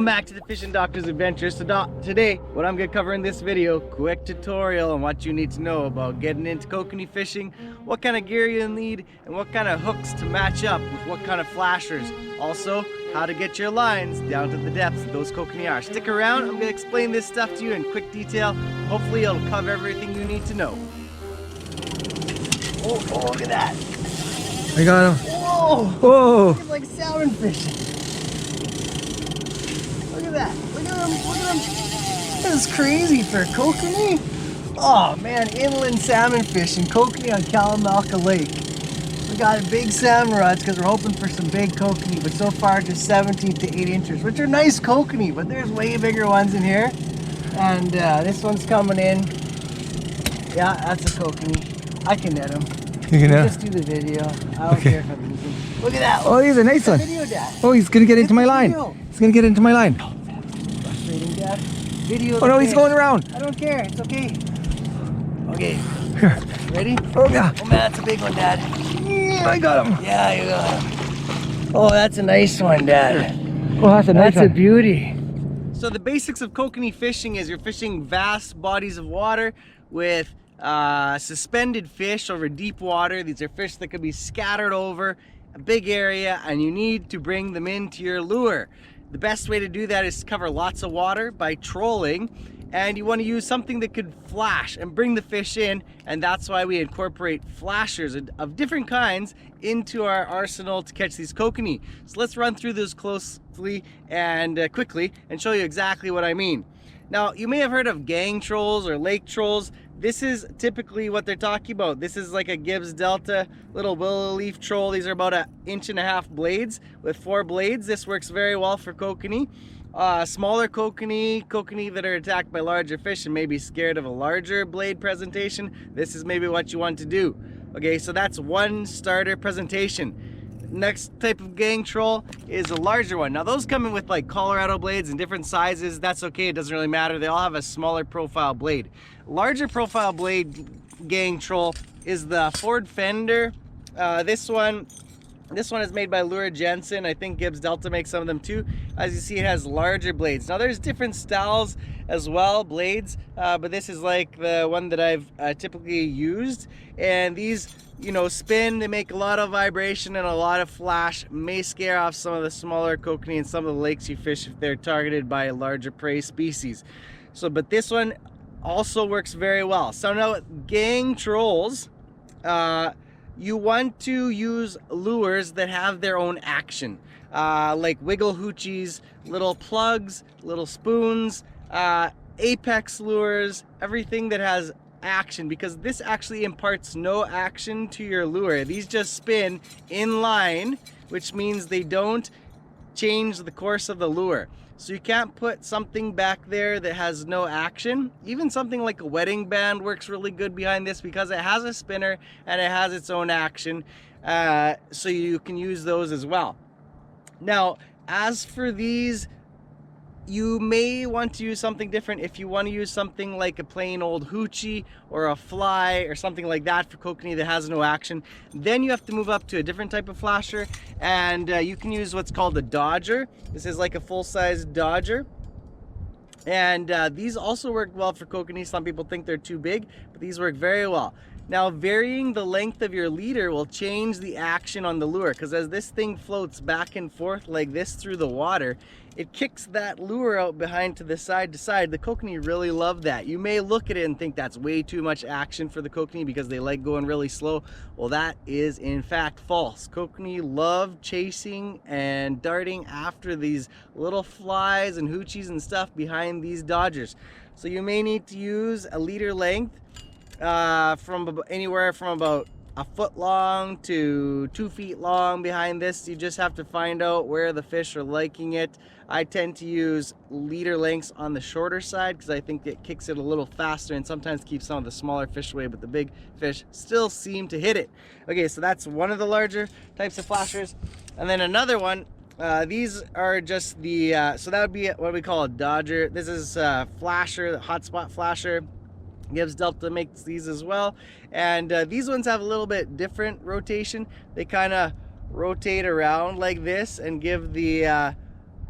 Welcome back to the Fishing Doctor's Adventures. So today, what I'm going to cover in this video, quick tutorial on what you need to know about getting into kokanee fishing, what kind of gear you'll need, and what kind of hooks to match up with what kind of flashers. Also, how to get your lines down to the depths that those kokanee are. Stick around, I'm going to explain this stuff to you in quick detail. Hopefully it'll cover everything you need to know. Oh, look at that. I got him. Whoa! Whoa! It's like salmon fishing. Look at that. Look at him. Look at him. That's crazy for kokanee. Oh man, inland salmon fishing. Kokanee on Kalamalka Lake. We got big salmon rods because we're hoping for some big kokanee, but so far just 17 to 8 inches, which are nice kokanee, but there's way bigger ones in here. And this one's coming in. Yeah, that's a kokanee. I can net him. You can net just do the video. I don't care if I'm losing. Look at that. Oh, he's a nice one. Video, Dad. Oh, he's gonna get into my line. He's gonna get into my line. Frustrating, Dad. Video. Oh no, he's going around. I don't care. It's okay. Okay. Here. Ready? Oh yeah. Oh man, that's a big one, Dad. Yeah, I got him. Yeah, you got him. Oh, that's a nice one, Dad. Oh, that's a nice one. That's a beauty. So the basics of kokanee fishing is you're fishing vast bodies of water with suspended fish over deep water. These are fish that could be scattered over a big area, and you need to bring them into your lure. The best way to do that is to cover lots of water by trolling, and you want to use something that could flash and bring the fish in, and that's why we incorporate flashers of different kinds into our arsenal to catch these kokanee. So let's run through those closely and quickly and show you exactly what I mean. Now, you may have heard of gang trolls or lake trolls. This is typically what they're talking about. This is like a Gibbs Delta little willow leaf troll. These are about 1.5 inch blades with 4 blades. This works very well for kokanee. Smaller kokanee that are attacked by larger fish and may be scared of a larger blade presentation, this is maybe what you want to do. Okay, so that's one starter presentation. Next type of gang troll is a larger one. Now those come in with like Colorado blades in different sizes. That's okay, it doesn't really matter. They all have a smaller profile blade. Larger profile blade gang troll is the Ford Fender. This one is made by Lure Jensen. I think Gibbs Delta makes some of them too. As you see, it has larger blades. Now there's different styles as well, blades, but this is like the one that I've typically used. And these, you know, spin, they make a lot of vibration and a lot of flash. May scare off some of the smaller kokanee in some of the lakes you fish if they're targeted by a larger prey species. So, but this one also works very well. So now gang trolls, you want to use lures that have their own action, like wiggle hoochies, little plugs, little spoons, apex lures, everything that has action, because this actually imparts no action to your lure. These just spin in line, which means they don't change the course of the lure. So you can't put something back there that has no action. Even something like a wedding band works really good behind this because it has a spinner and it has its own action. So you can use those as well. Now, as for these, you may want to use something different. If you want to use something like a plain old hoochie or a fly or something like that for kokanee that has no action, then you have to move up to a different type of flasher, and you can use what's called a dodger. This is like a full-size dodger, and these also work well for kokanee. Some people think they're too big, but these work very well. Now, varying the length of your leader will change the action on the lure, because as this thing floats back and forth like this through the water, it kicks that lure out behind to the side to side. The kokanee really love that. You may look at it and think that's way too much action for the kokanee because they like going really slow. Well, that is in fact false. Kokanee love chasing and darting after these little flies and hoochies and stuff behind these dodgers. So you may need to use a leader length from anywhere from about 1 foot long to 2 feet long behind this. You just have to find out where the fish are liking it. I tend to use leader lengths on the shorter side because I think it kicks it a little faster and sometimes keeps some of the smaller fish away, but the big fish still seem to hit it. Okay, so that's one of the larger types of flashers. And then another one, these are just the, so that would be what we call a dodger. This is a flasher, the hotspot flasher. Gibbs Delta makes these as well, and these ones have a little bit different rotation. They kind of rotate around like this and give the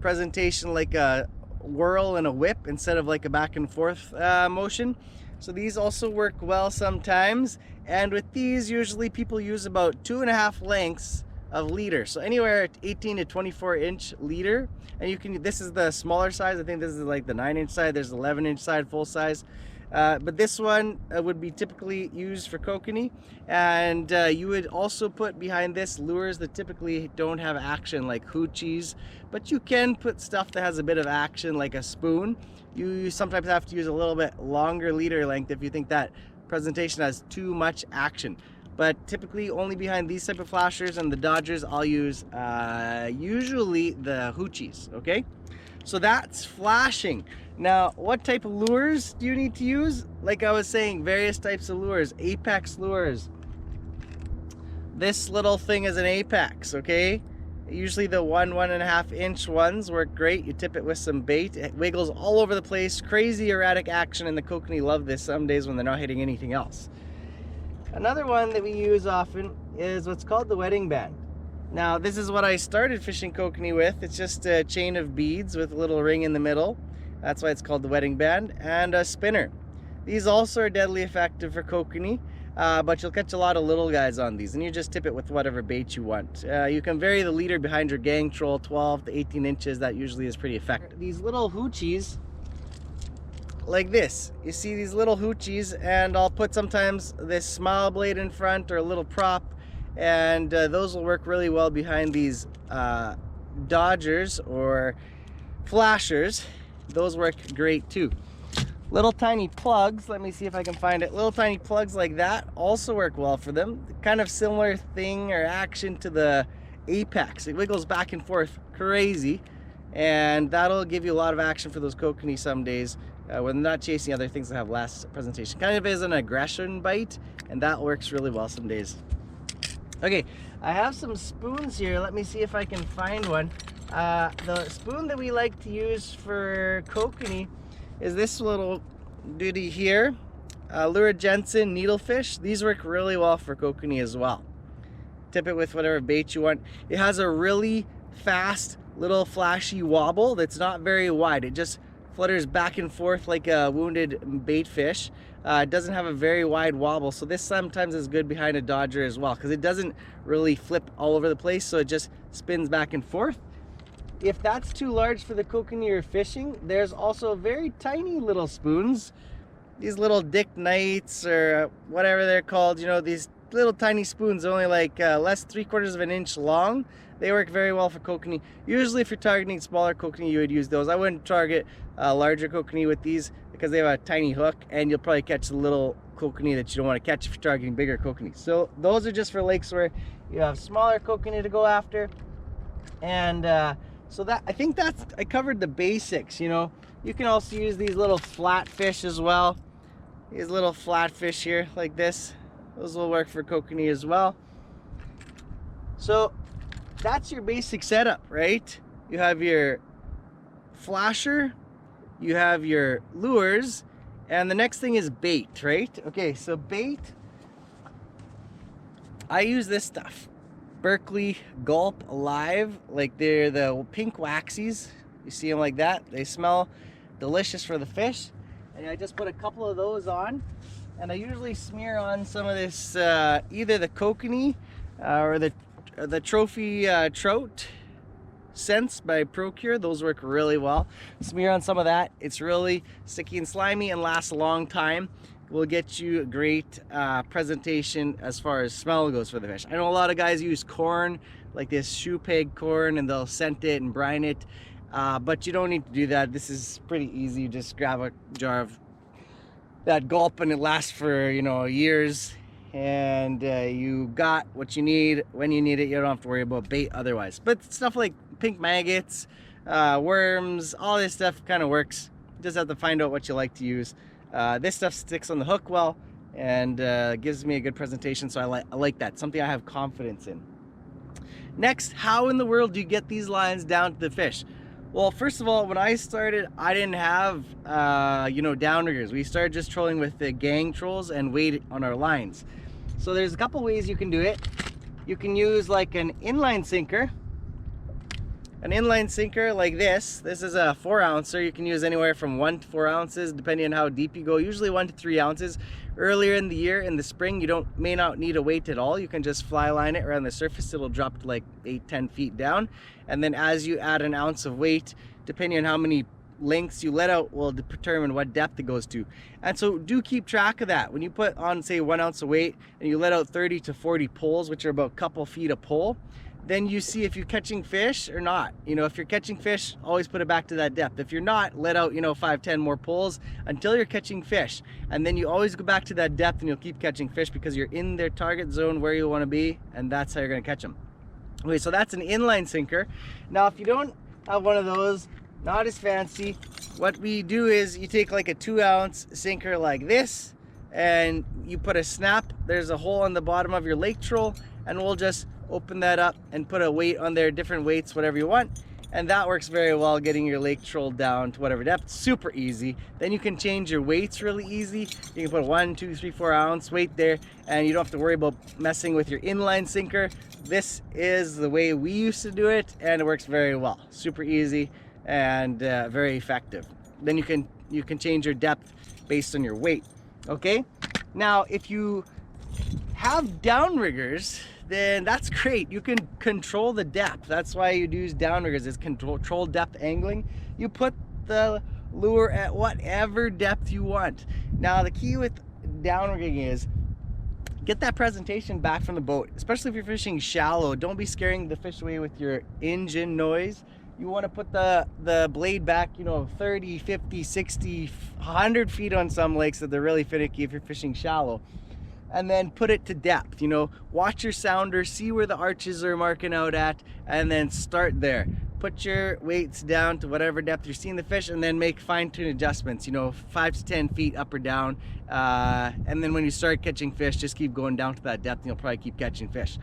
presentation like a whirl and a whip instead of like a back and forth motion. So these also work well sometimes. And with these, usually people use about 2.5 lengths of leader. So anywhere at 18 to 24 inch leader. And you can, this is the smaller size. I think this is like the 9-inch side. There's 11-inch side, full size. But this one would be typically used for kokanee. And you would also put behind this lures that typically don't have action, like hoochies. But you can put stuff that has a bit of action, like a spoon. You sometimes have to use a little bit longer leader length if you think that presentation has too much action. But typically only behind these type of flashers and the Dodgers, I'll use usually the hoochies, okay? So that's flashing. Now, what type of lures do you need to use? Like I was saying, various types of lures, apex lures. This little thing is an apex, okay? Usually the 1.5 inch ones work great. You tip it with some bait, it wiggles all over the place, crazy erratic action, and the kokanee love this some days when they're not hitting anything else. Another one that we use often is what's called the wedding band. Now, this is what I started fishing kokanee with. It's just a chain of beads with a little ring in the middle. That's why it's called the wedding band, and a spinner. These also are deadly effective for kokanee, but you'll catch a lot of little guys on these, and you just tip it with whatever bait you want. You can vary the leader behind your gang troll, 12 to 18 inches. That usually is pretty effective. These little hoochies, like this. You see these little hoochies, and I'll put sometimes this smile blade in front or a little prop, and those will work really well behind these Dodgers or flashers. Those work great too. Little tiny plugs, let me see if I can find it. Little tiny plugs like that also work well for them. Kind of similar thing or action to the apex. It wiggles back and forth crazy, and that'll give you a lot of action for those kokanee some days when they're not chasing other things that have less presentation. Kind of is an aggression bite, and that works really well some days. Okay, I have some spoons here. Let me see if I can find one. The spoon that we like to use for kokanee is this little duty here. Lura Jensen needlefish. These work really well for kokanee as well. Tip it with whatever bait you want. It has a really fast little flashy wobble that's not very wide. It just flutters back and forth like a wounded bait fish. It doesn't have a very wide wobble, so this sometimes is good behind a Dodger as well, because it doesn't really flip all over the place, so it just spins back and forth. If that's too large for the kokanee you're fishing, there's also very tiny little spoons. These little Dick Knights or whatever they're called, you know, these little tiny spoons, only like less 3/4 of an inch long. They work very well for kokanee. Usually if you're targeting smaller kokanee, you would use those. I wouldn't target larger kokanee with these because they have a tiny hook, and you'll probably catch the little kokanee that you don't want to catch if you're targeting bigger kokanee. So those are just for lakes where you have smaller kokanee to go after. And so that, I think that's, I covered the basics, you know. You can also use these little flat fish as well. These little flat fish here, like this. Those will work for kokanee as well. So that's your basic setup, right? You have your flasher, you have your lures, and the next thing is bait, right? Okay, so bait, I use this stuff. Berkeley Gulp Alive, like they're the pink waxies. You see them like that? They smell delicious for the fish. And I just put a couple of those on, and I usually smear on some of this, either the kokanee or the trophy trout scents by Procure. Those work really well. Smear on some of that. It's really sticky and slimy and lasts a long time. Will get you a great presentation as far as smell goes for the fish. I know a lot of guys use corn, like this shoe peg corn, and they'll scent it and brine it, but you don't need to do that. This is pretty easy. You just grab a jar of that Gulp, and it lasts for, you know, years, and you got what you need when you need it. You don't have to worry about bait otherwise. But stuff like pink maggots, worms, all this stuff kind of works. You just have to find out what you like to use. This stuff sticks on the hook well, and gives me a good presentation, so I like that. Something I have confidence in. Next, how in the world do you get these lines down to the fish? Well, first of all, when I started, I didn't have you know, downriggers. We started just trolling with the gang trolls and weight on our lines. So there's a couple ways you can do it. You can use like an inline sinker, an inline sinker like this is a 4 ouncer. You can use anywhere from 1 to 4 ounces depending on how deep you go, usually 1 to 3 ounces. Earlier in the year, in the spring, you may not need a weight at all. You can just fly line it around the surface. It'll drop to like 8-10 feet down, and then as you add an ounce of weight, depending on how many lengths you let out, will determine what depth it goes to. And so do keep track of that. When you put on, say, 1 ounce of weight and you let out 30 to 40 pulls, which are about a couple feet a pull, then you see if you're catching fish or not. You know, if you're catching fish, always put it back to that depth. If you're not, let out, 5-10 more pulls until you're catching fish. And then you always go back to that depth and you'll keep catching fish because you're in their target zone where you want to be, and that's how you're going to catch them. Okay, so that's an inline sinker. Now, if you don't have one of those, not as fancy, what we do is you take like a 2 ounce sinker like this and you put a snap. There's a hole on the bottom of your lake troll, and we'll just open that up and put a weight on there, different weights, whatever you want, and that works very well, getting your lake troll down to whatever depth. Super easy. Then you can change your weights really easy. You can put a 1, 2, 3, 4 ounce weight there, and you don't have to worry about messing with your inline sinker. This is the way we used to do it, and it works very well. Super easy and very effective. Then you can change your depth based on your weight. Okay, now if you have downriggers, then that's great. You can control the depth. That's why you use downriggers, is control depth angling. You put the lure at whatever depth you want. Now the key with downrigging is get that presentation back from the boat, especially if you're fishing shallow. Don't be scaring the fish away with your engine noise. You want to put the blade back, 30, 50, 60, 100 feet on some lakes that they're really finicky if you're fishing shallow. And then put it to depth. Watch your sounder, see where the arches are marking out at, and then start there. Put your weights down to whatever depth you're seeing the fish, and then make fine-tune adjustments, 5 to 10 feet up or down. And then when you start catching fish, just keep going down to that depth and you'll probably keep catching fish.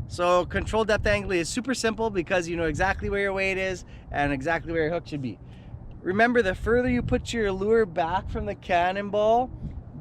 So control depth angling is super simple because you know exactly where your weight is and exactly where your hook should be. Remember, the further you put your lure back from the cannonball,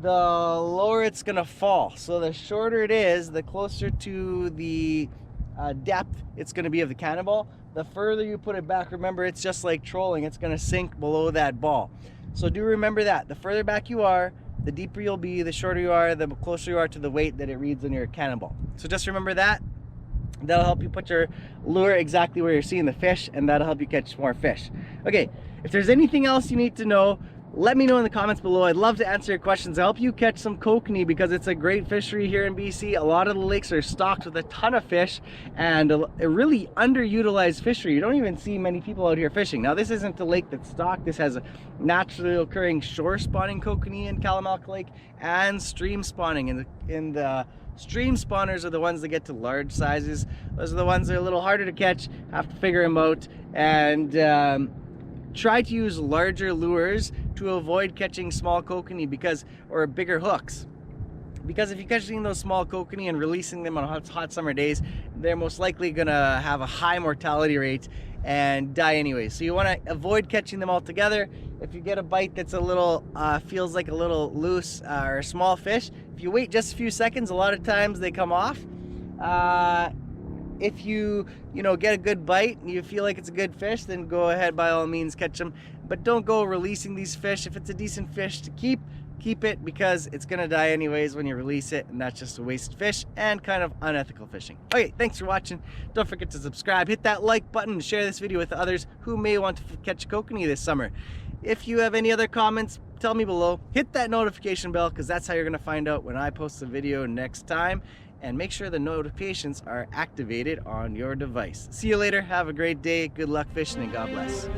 the lower it's gonna fall. So the shorter it is, the closer to the depth it's gonna be of the cannonball. The further you put it back, remember, it's just like trolling, it's gonna sink below that ball. So do remember that. The further back you are, the deeper you'll be, the shorter you are, the closer you are to the weight that it reads on your cannonball. So just remember that. That'll help you put your lure exactly where you're seeing the fish, and that'll help you catch more fish. Okay, if there's anything else you need to know, let me know in the comments below. I'd love to answer your questions. I'll help you catch some kokanee because it's a great fishery here in BC. A lot of the lakes are stocked with a ton of fish and a really underutilized fishery. You don't even see many people out here fishing. Now, this isn't a lake that's stocked. This has a naturally occurring shore spawning kokanee in Kalamalka Lake and stream spawning. In the stream spawners are the ones that get to large sizes. Those are the ones that are a little harder to catch, have to figure them out, and try to use larger lures to avoid catching small kokanee or bigger hooks. Because if you're catching those small kokanee and releasing them on hot summer days, they're most likely gonna have a high mortality rate and die anyway. So you wanna avoid catching them altogether. If you get a bite that's a little, feels like a little loose or a small fish, if you wait just a few seconds, a lot of times they come off. If you get a good bite and you feel like it's a good fish, then go ahead, by all means, catch them. But don't go releasing these fish. If it's a decent fish to keep it, because it's gonna die anyways when you release it, and that's just a waste of fish and kind of unethical fishing. Okay, thanks for watching. Don't forget to subscribe, hit that like button, and share this video with others who may want to catch kokanee this summer. If you have any other comments, tell me below. Hit that notification bell, because that's how you're gonna find out when I post a video next time. And make sure the notifications are activated on your device. See you later. Have a great day. Good luck fishing, and God bless.